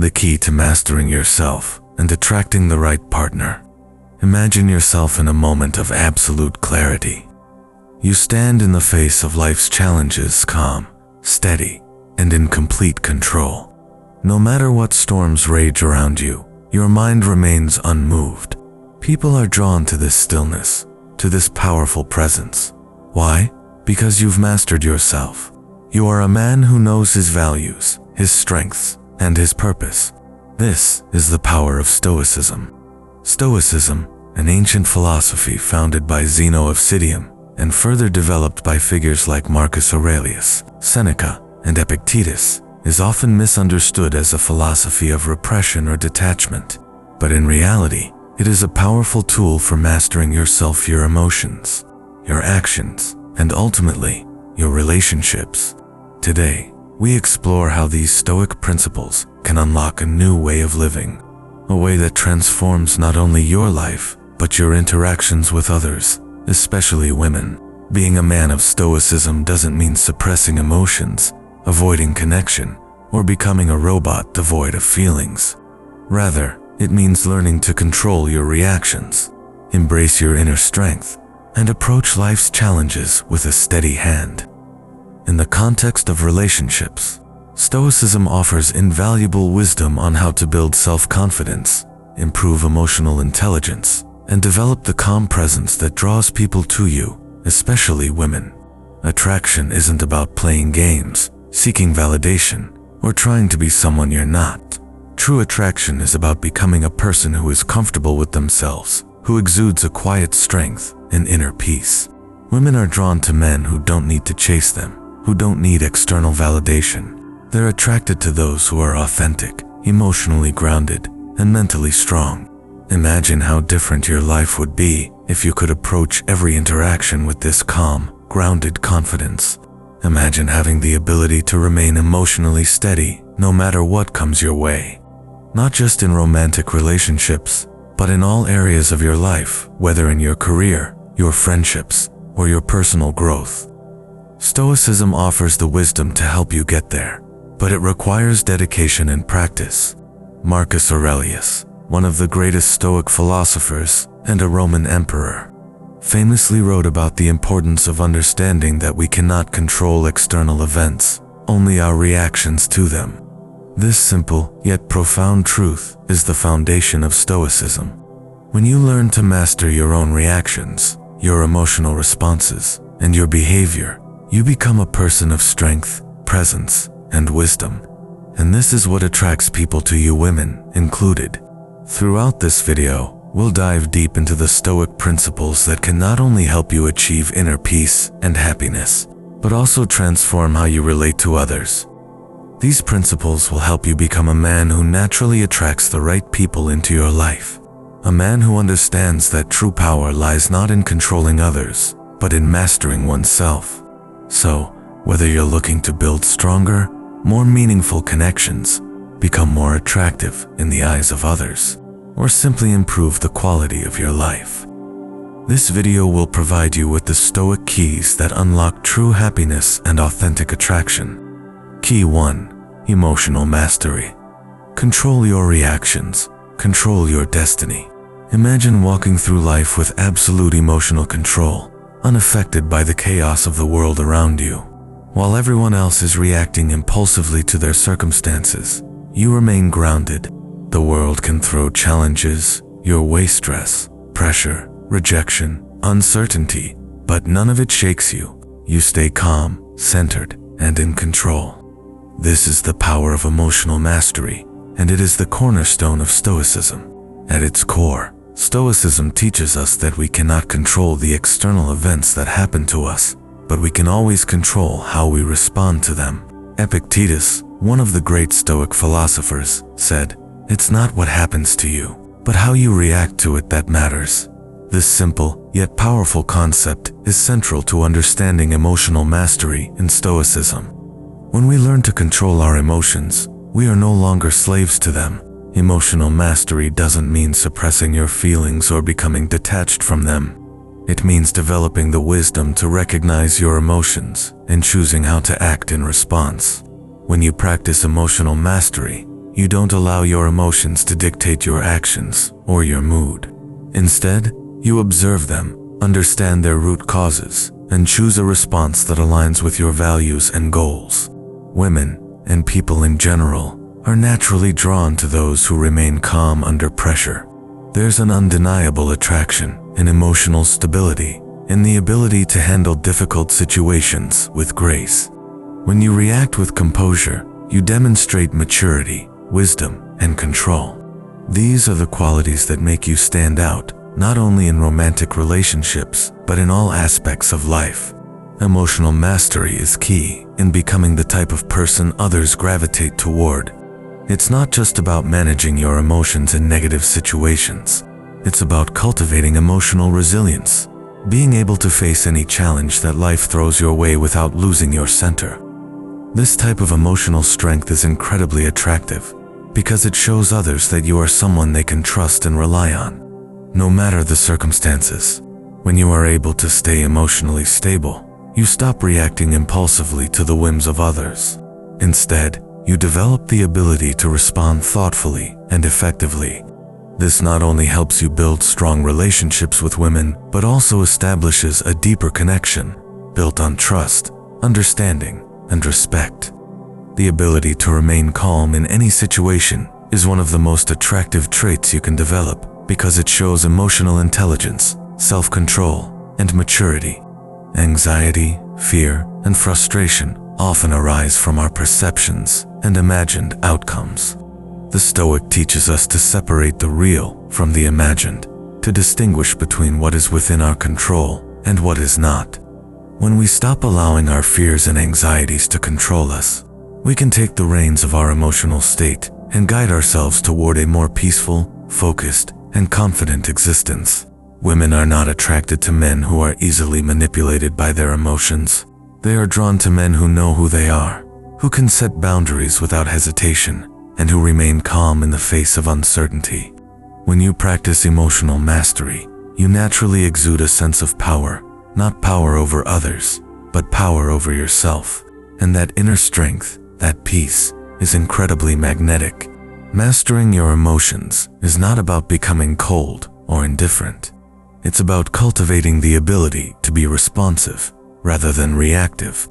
the key to mastering yourself and attracting the right partner. Imagine yourself in a moment of absolute clarity. You stand in the face of life's challenges calm, steady, and in complete control. No matter what storms rage around you, your mind remains unmoved. People are drawn to this stillness, to this powerful presence. Why? Because you've mastered yourself. You are a man who knows his values, his strengths, and his purpose. This is the power of Stoicism. Stoicism, an ancient philosophy founded by Zeno of Citium and further developed by figures like Marcus Aurelius, Seneca, and Epictetus, is often misunderstood as a philosophy of repression or detachment. But in reality, it is a powerful tool for mastering yourself, your emotions, your actions, and ultimately, your relationships. Today, we explore how these Stoic principles can unlock a new way of living, a way that transforms not only your life, but your interactions with others, especially women. Being a man of Stoicism doesn't mean suppressing emotions, avoiding connection, or becoming a robot devoid of feelings. Rather, it means learning to control your reactions, embrace your inner strength, and approach life's challenges with a steady hand. In the context of relationships, Stoicism offers invaluable wisdom on how to build self-confidence, improve emotional intelligence, and develop the calm presence that draws people to you, especially women. Attraction isn't about playing games, seeking validation, or trying to be someone you're not. True attraction is about becoming a person who is comfortable with themselves, who exudes a quiet strength and inner peace. Women are drawn to men who don't need to chase them, who don't need external validation. They're attracted to those who are authentic, emotionally grounded, and mentally strong. Imagine how different your life would be if you could approach every interaction with this calm, grounded confidence. Imagine having the ability to remain emotionally steady no matter what comes your way. Not just in romantic relationships, but in all areas of your life, whether in your career, your friendships, or your personal growth. Stoicism offers the wisdom to help you get there, but it requires dedication and practice. Marcus Aurelius, one of the greatest Stoic philosophers and a Roman emperor, famously wrote about the importance of understanding that we cannot control external events, only our reactions to them. This simple yet profound truth is the foundation of Stoicism. When you learn to master your own reactions, your emotional responses, and your behavior, you become a person of strength, presence, and wisdom. And this is what attracts people to you, women included. Throughout this video, we'll dive deep into the Stoic principles that can not only help you achieve inner peace and happiness, but also transform how you relate to others. These principles will help you become a man who naturally attracts the right people into your life. A man who understands that true power lies not in controlling others, but in mastering oneself. So, whether you're looking to build stronger, more meaningful connections, become more attractive in the eyes of others, or simply improve the quality of your life, this video will provide you with the Stoic keys that unlock true happiness and authentic attraction. Key 1. Emotional mastery. Control your reactions. Control your destiny. Imagine walking through life with absolute emotional control, unaffected by the chaos of the world around you. While everyone else is reacting impulsively to their circumstances, you remain grounded. The world can throw challenges your way, stress, pressure, rejection, uncertainty, but none of it shakes you. You stay calm, centered, and in control. This is the power of emotional mastery, and it is the cornerstone of Stoicism. At its core, Stoicism teaches us that we cannot control the external events that happen to us, but we can always control how we respond to them. Epictetus, one of the great Stoic philosophers, said, "It's not what happens to you, but how you react to it that matters." This simple, yet powerful concept is central to understanding emotional mastery in Stoicism. When we learn to control our emotions, we are no longer slaves to them. Emotional mastery doesn't mean suppressing your feelings or becoming detached from them. It means developing the wisdom to recognize your emotions and choosing how to act in response. When you practice emotional mastery, You don't allow your emotions to dictate your actions or your mood. Instead, you observe them, understand their root causes, and choose a response that aligns with your values and goals. Women, and people in general, are naturally drawn to those who remain calm under pressure. There's an undeniable attraction in emotional stability, in the ability to handle difficult situations with grace. When you react with composure, you demonstrate maturity, wisdom, and control. These are the qualities that make you stand out, not only in romantic relationships, but in all aspects of life. Emotional mastery is key in becoming the type of person others gravitate toward. It's not just about managing your emotions in negative situations. It's about cultivating emotional resilience, being able to face any challenge that life throws your way without losing your center. This type of emotional strength is incredibly attractive because it shows others that you are someone they can trust and rely on, no matter the circumstances. When you are able to stay emotionally stable, you stop reacting impulsively to the whims of others. Instead, you develop the ability to respond thoughtfully and effectively. This not only helps you build strong relationships with women, but also establishes a deeper connection built on trust, understanding, and respect. The ability to remain calm in any situation is one of the most attractive traits you can develop because it shows emotional intelligence, self-control, and maturity. Anxiety, fear, and frustration often arise from our perceptions and imagined outcomes. The Stoic teaches us to separate the real from the imagined, to distinguish between what is within our control and what is not. When we stop allowing our fears and anxieties to control us, we can take the reins of our emotional state and guide ourselves toward a more peaceful, focused, and confident existence. Women are not attracted to men who are easily manipulated by their emotions. They are drawn to men who know who they are, who can set boundaries without hesitation, and who remain calm in the face of uncertainty. When you practice emotional mastery, you naturally exude a sense of power, not power over others, but power over yourself. And that inner strength, that peace, is incredibly magnetic. Mastering your emotions is not about becoming cold or indifferent. It's about cultivating the ability to be responsive rather than reactive.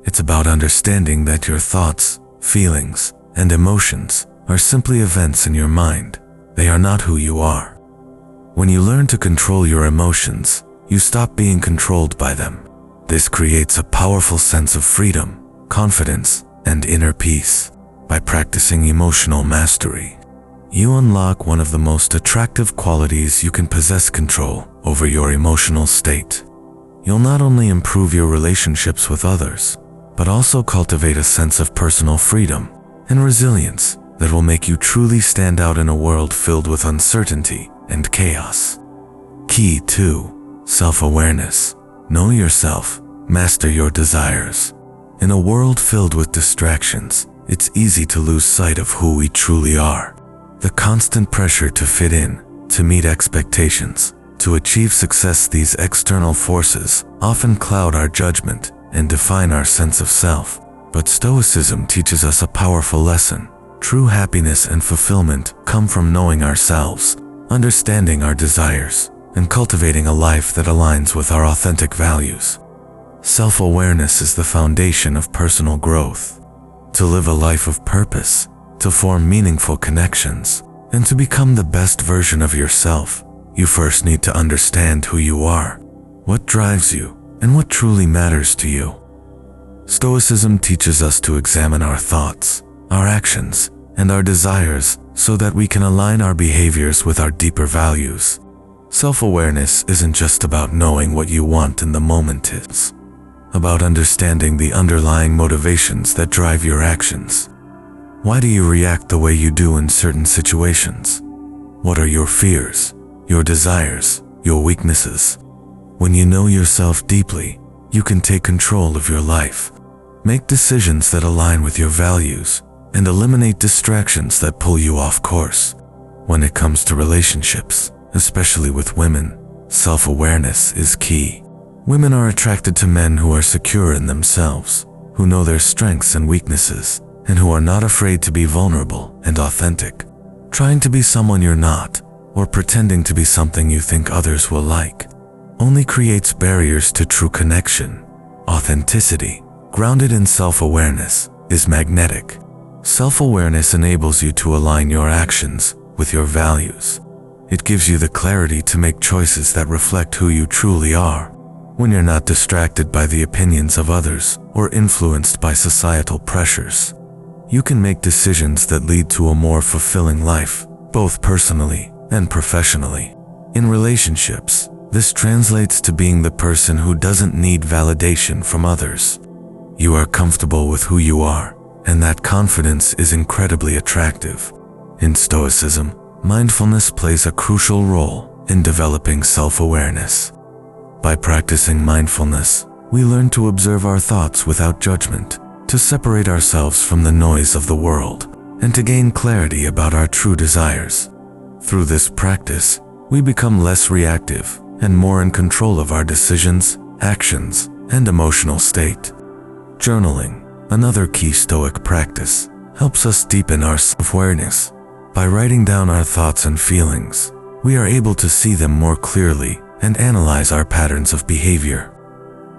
It's about understanding that your thoughts, feelings, and emotions are simply events in your mind. They are not who you are. When you learn to control your emotions, you stop being controlled by them. This creates a powerful sense of freedom, confidence, and inner peace. By practicing emotional mastery, you unlock one of the most attractive qualities you can possess: control over your emotional state. You'll not only improve your relationships with others, but also cultivate a sense of personal freedom and resilience that will make you truly stand out in a world filled with uncertainty and chaos. Key 2. Self-awareness. Know yourself, master your desires. In a world filled with distractions, it's easy to lose sight of who we truly are. The constant pressure to fit in, to meet expectations, to achieve success, these external forces often cloud our judgment and define our sense of self. But Stoicism teaches us a powerful lesson. True happiness and fulfillment come from knowing ourselves, understanding our desires, and cultivating a life that aligns with our authentic values. Self-awareness is the foundation of personal growth. To live a life of purpose, to form meaningful connections, and to become the best version of yourself, you first need to understand who you are, what drives you, and what truly matters to you. Stoicism teaches us to examine our thoughts, our actions, and our desires so that we can align our behaviors with our deeper values. Self-awareness isn't just about knowing what you want in the moment, it's about understanding the underlying motivations that drive your actions. Why do you react the way you do in certain situations? What are your fears, your desires, your weaknesses? When you know yourself deeply, you can take control of your life, make decisions that align with your values, and eliminate distractions that pull you off course. When it comes to relationships, especially with women, self-awareness is key. Women are attracted to men who are secure in themselves, who know their strengths and weaknesses, and who are not afraid to be vulnerable and authentic. Trying to be someone you're not, or pretending to be something you think others will like, only creates barriers to true connection. Authenticity, grounded in self-awareness, is magnetic. Self-awareness enables you to align your actions with your values. It gives you the clarity to make choices that reflect who you truly are, when you're not distracted by the opinions of others or influenced by societal pressures. You can make decisions that lead to a more fulfilling life, both personally and professionally. In relationships, this translates to being the person who doesn't need validation from others. You are comfortable with who you are, and that confidence is incredibly attractive. In Stoicism, mindfulness plays a crucial role in developing self-awareness. By practicing mindfulness, we learn to observe our thoughts without judgment, to separate ourselves from the noise of the world, and to gain clarity about our true desires. Through this practice, we become less reactive and more in control of our decisions, actions, and emotional state. Journaling, another key Stoic practice, helps us deepen our self-awareness. By writing down our thoughts and feelings, we are able to see them more clearly and analyze our patterns of behavior.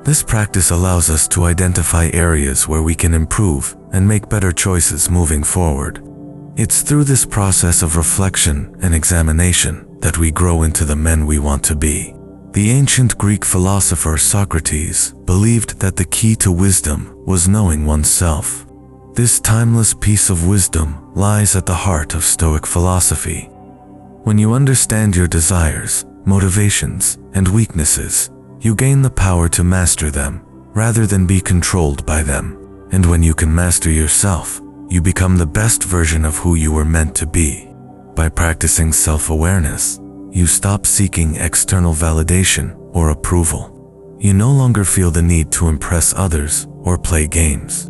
This practice allows us to identify areas where we can improve and make better choices moving forward. It's through this process of reflection and examination that we grow into the men we want to be. The ancient Greek philosopher Socrates believed that the key to wisdom was knowing oneself. This timeless piece of wisdom lies at the heart of Stoic philosophy. When you understand your desires, motivations, and weaknesses, you gain the power to master them, rather than be controlled by them. And when you can master yourself, you become the best version of who you were meant to be. By practicing self-awareness, you stop seeking external validation or approval. You no longer feel the need to impress others or play games.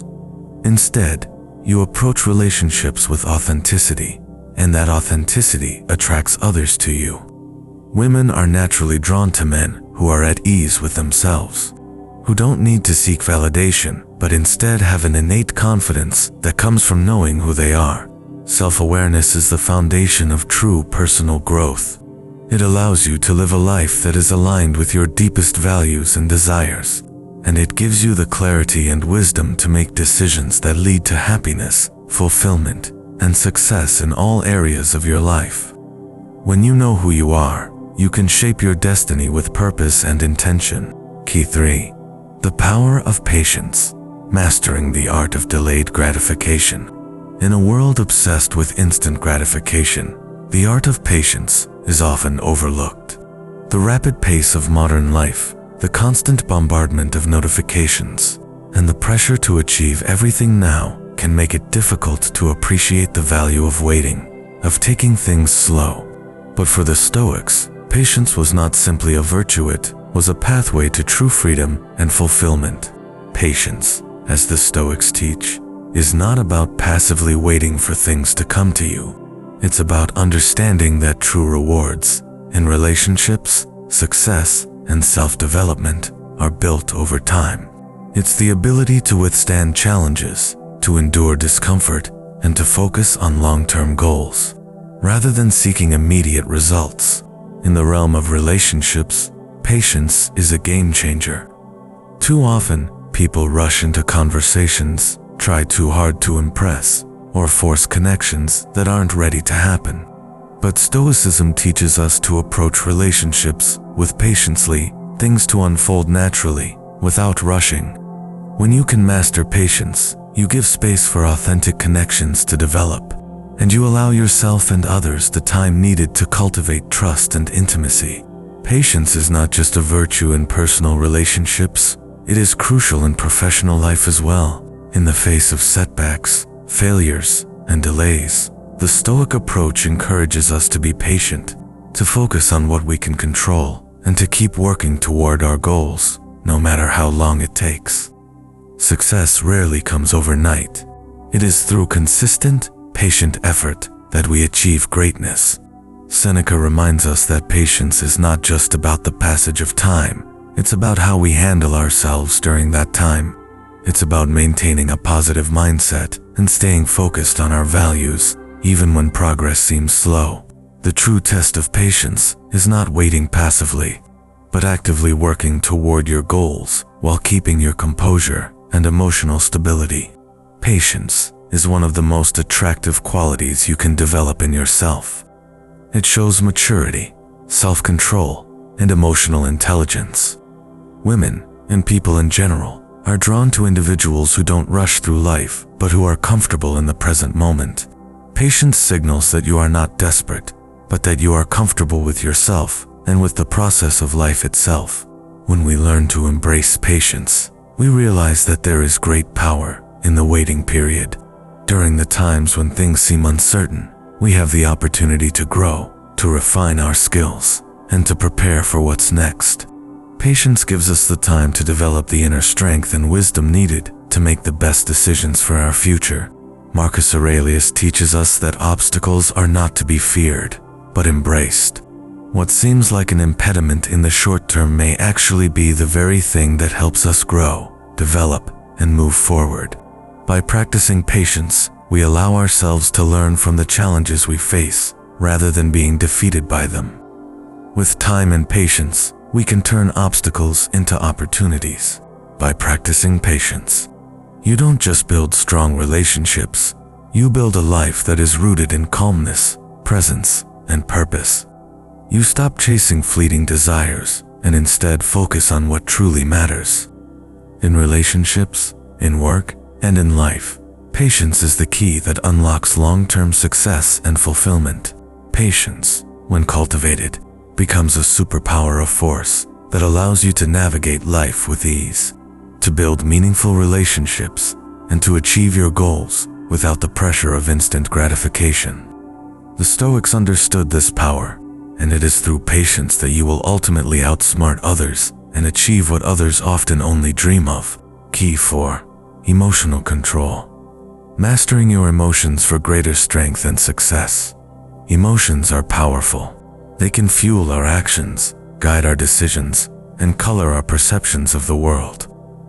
Instead, you approach relationships with authenticity, and that authenticity attracts others to you. Women are naturally drawn to men who are at ease with themselves, who don't need to seek validation, but instead have an innate confidence that comes from knowing who they are. Self-awareness is the foundation of true personal growth. It allows you to live a life that is aligned with your deepest values and desires, and it gives you the clarity and wisdom to make decisions that lead to happiness, fulfillment, and success in all areas of your life. When you know who you are, you can shape your destiny with purpose and intention. Key 3. The power of patience. Mastering the art of delayed gratification. In a world obsessed with instant gratification, the art of patience is often overlooked. The rapid pace of modern life, the constant bombardment of notifications, and the pressure to achieve everything now can make it difficult to appreciate the value of waiting, of taking things slow. But for the Stoics, patience was not simply a virtue, it was a pathway to true freedom and fulfillment. Patience, as the Stoics teach, is not about passively waiting for things to come to you. It's about understanding that true rewards in relationships, success, and self-development are built over time. It's the ability to withstand challenges, to endure discomfort, and to focus on long-term goals, rather than seeking immediate results. In the realm of relationships, patience is a game changer. Too often, people rush into conversations, try too hard to impress, or force connections that aren't ready to happen. But Stoicism teaches us to approach relationships with patiently, things to unfold naturally, without rushing. When you can master patience, you give space for authentic connections to develop, and you allow yourself and others the time needed to cultivate trust and intimacy. Patience is not just a virtue in personal relationships, it is crucial in professional life as well. In the face of setbacks, failures, and delays, the Stoic approach encourages us to be patient, to focus on what we can control, and to keep working toward our goals, no matter how long it takes. Success rarely comes overnight. It is through consistent, patient effort that we achieve greatness. Seneca reminds us that patience is not just about the passage of time, it's about how we handle ourselves during that time. It's about maintaining a positive mindset and staying focused on our values, even when progress seems slow. The true test of patience is not waiting passively, but actively working toward your goals while keeping your composure and emotional stability. Patience is one of the most attractive qualities you can develop in yourself. It shows maturity, self-control, and emotional intelligence. Women, and people in general, are drawn to individuals who don't rush through life, but who are comfortable in the present moment. Patience signals that you are not desperate, but that you are comfortable with yourself and with the process of life itself. When we learn to embrace patience, we realize that there is great power in the waiting period. During the times when things seem uncertain, we have the opportunity to grow, to refine our skills, and to prepare for what's next. Patience gives us the time to develop the inner strength and wisdom needed to make the best decisions for our future. Marcus Aurelius teaches us that obstacles are not to be feared, but embraced. What seems like an impediment in the short term may actually be the very thing that helps us grow, develop, and move forward. By practicing patience, we allow ourselves to learn from the challenges we face, rather than being defeated by them. With time and patience, we can turn obstacles into opportunities. By practicing patience, you don't just build strong relationships, you build a life that is rooted in calmness, presence, and purpose. You stop chasing fleeting desires and instead focus on what truly matters. In relationships, in work, and in life, patience is the key that unlocks long-term success and fulfillment. Patience, when cultivated, becomes a superpower of force that allows you to navigate life with ease, to build meaningful relationships, and to achieve your goals without the pressure of instant gratification. The Stoics understood this power, and it is through patience that you will ultimately outsmart others and achieve what others often only dream of. Key 4. Emotional control. Mastering your emotions for greater strength and success. Emotions are powerful. They can fuel our actions, guide our decisions, and color our perceptions of the world.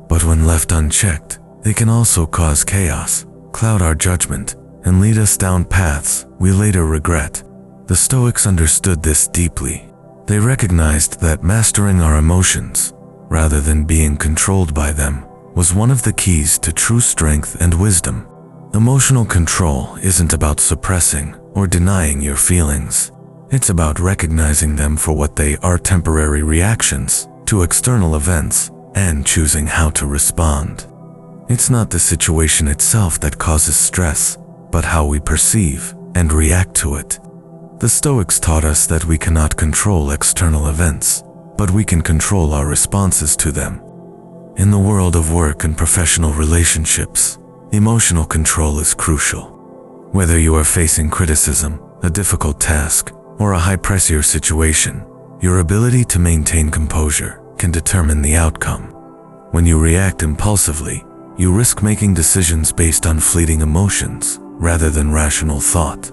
But when left unchecked, they can also cause chaos, cloud our judgment, and lead us down paths we later regret. The Stoics understood this deeply. They recognized that mastering our emotions, rather than being controlled by them, was one of the keys to true strength and wisdom. Emotional control isn't about suppressing or denying your feelings. It's about recognizing them for what they are: temporary reactions to external events, and choosing how to respond. It's not the situation itself that causes stress, but how we perceive and react to it. The Stoics taught us that we cannot control external events, but we can control our responses to them. In the world of work and professional relationships, emotional control is crucial. Whether you are facing criticism, a difficult task, or a high-pressure situation, your ability to maintain composure can determine the outcome. When you react impulsively, you risk making decisions based on fleeting emotions rather than rational thought.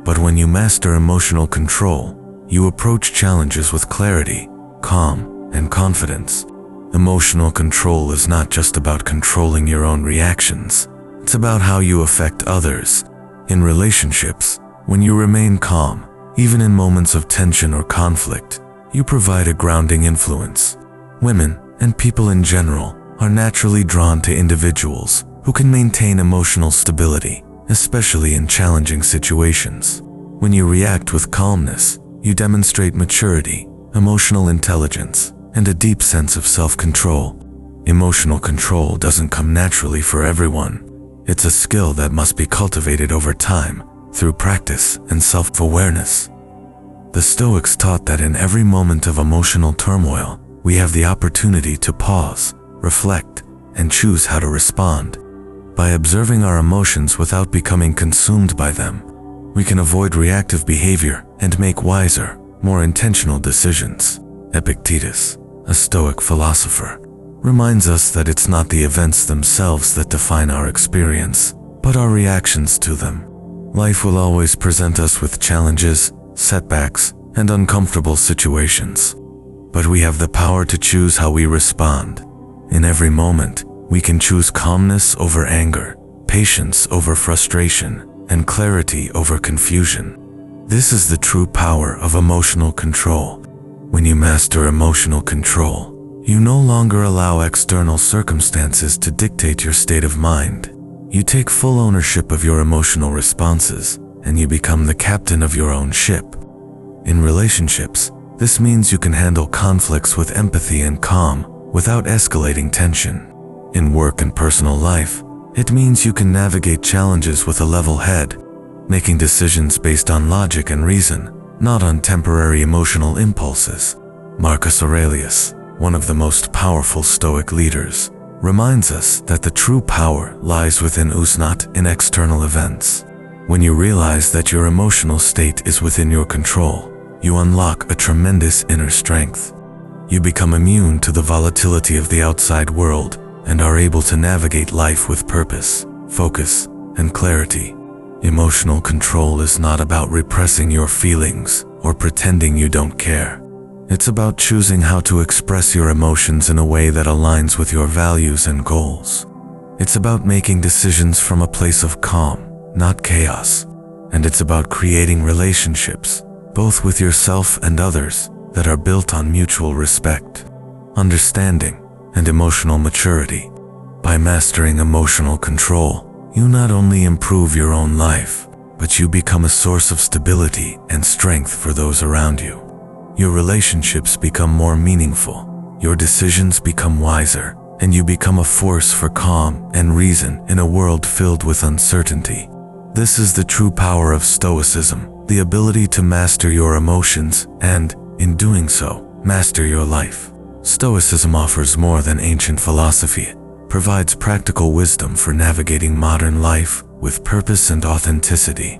But when you master emotional control, you approach challenges with clarity, calm, and confidence. Emotional control is not just about controlling your own reactions. It's about how you affect others. In relationships, when you remain calm, even in moments of tension or conflict, you provide a grounding influence. Women, and people in general, are naturally drawn to individuals who can maintain emotional stability, especially in challenging situations. When you react with calmness, you demonstrate maturity, emotional intelligence, and a deep sense of self-control. Emotional control doesn't come naturally for everyone. It's a skill that must be cultivated over time, through practice and self-awareness. The Stoics taught that in every moment of emotional turmoil, we have the opportunity to pause, reflect, and choose how to respond. By observing our emotions without becoming consumed by them, we can avoid reactive behavior and make wiser, more intentional decisions. Epictetus, a Stoic philosopher, reminds us that it's not the events themselves that define our experience, but our reactions to them. Life will always present us with challenges, setbacks, and uncomfortable situations. But we have the power to choose how we respond. In every moment, we can choose calmness over anger, patience over frustration, and clarity over confusion. This is the true power of emotional control. When you master emotional control, you no longer allow external circumstances to dictate your state of mind. You take full ownership of your emotional responses, and you become the captain of your own ship. In relationships, this means you can handle conflicts with empathy and calm without escalating tension. In work and personal life, it means you can navigate challenges with a level head, making decisions based on logic and reason, not on temporary emotional impulses. Marcus Aurelius, one of the most powerful Stoic leaders, reminds us that the true power lies within us, not in external events. When you realize that your emotional state is within your control, you unlock a tremendous inner strength. You become immune to the volatility of the outside world and are able to navigate life with purpose, focus, and clarity. Emotional control is not about repressing your feelings or pretending you don't care. It's about choosing how to express your emotions in a way that aligns with your values and goals. It's about making decisions from a place of calm, not chaos. And it's about creating relationships, both with yourself and others, that are built on mutual respect, understanding, and emotional maturity. By mastering emotional control, you not only improve your own life, but you become a source of stability and strength for those around you. Your relationships become more meaningful, your decisions become wiser, and you become a force for calm and reason in a world filled with uncertainty. This is the true power of Stoicism, the ability to master your emotions and, in doing so, master your life. Stoicism offers more than ancient philosophy. It provides practical wisdom for navigating modern life with purpose and authenticity.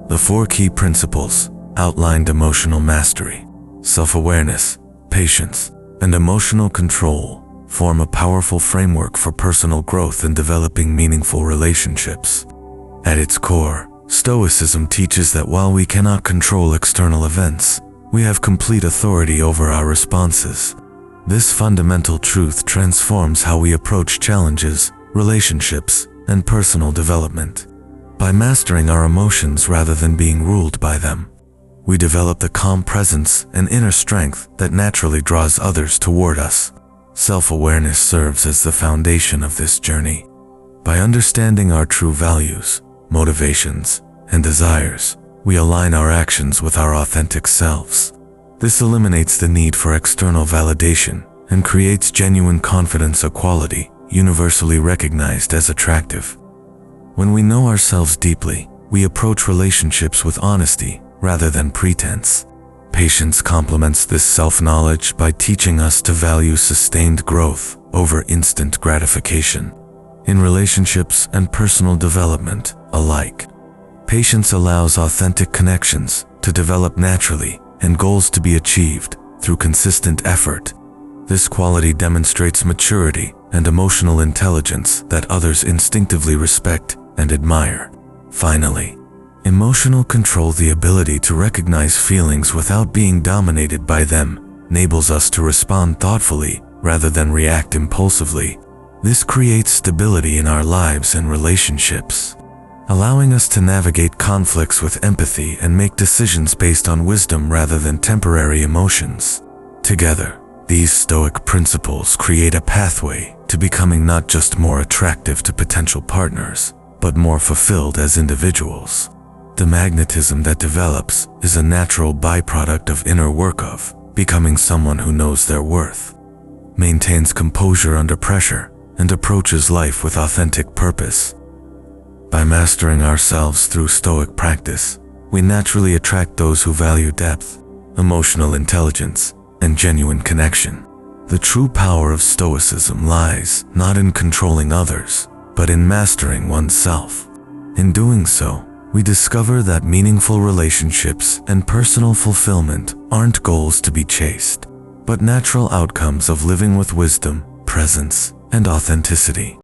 The 4 key principles outlined: emotional mastery, self-awareness, patience, and emotional control form a powerful framework for personal growth and developing meaningful relationships. At its core, Stoicism teaches that while we cannot control external events, we have complete authority over our responses. This fundamental truth transforms how we approach challenges, relationships, and personal development. By mastering our emotions rather than being ruled by them, we develop the calm presence and inner strength that naturally draws others toward us. Self-awareness serves as the foundation of this journey. By understanding our true values, motivations, and desires, we align our actions with our authentic selves. This eliminates the need for external validation and creates genuine confidence, a quality universally recognized as attractive. When we know ourselves deeply, we approach relationships with honesty rather than pretense. Patience complements this self-knowledge by teaching us to value sustained growth over instant gratification. In relationships and personal development alike, patience allows authentic connections to develop naturally and goals to be achieved through consistent effort. This quality demonstrates maturity and emotional intelligence that others instinctively respect and admire. Finally, emotional control, the ability to recognize feelings without being dominated by them, enables us to respond thoughtfully rather than react impulsively. This creates stability in our lives and relationships, allowing us to navigate conflicts with empathy and make decisions based on wisdom rather than temporary emotions. Together, these Stoic principles create a pathway to becoming not just more attractive to potential partners, but more fulfilled as individuals. The magnetism that develops is a natural byproduct of inner work, of becoming someone who knows their worth, maintains composure under pressure, and approaches life with authentic purpose. By mastering ourselves through Stoic practice, we naturally attract those who value depth, emotional intelligence, and genuine connection. The true power of Stoicism lies not in controlling others, but in mastering oneself. In doing so, we discover that meaningful relationships and personal fulfillment aren't goals to be chased, but natural outcomes of living with wisdom, presence, and authenticity.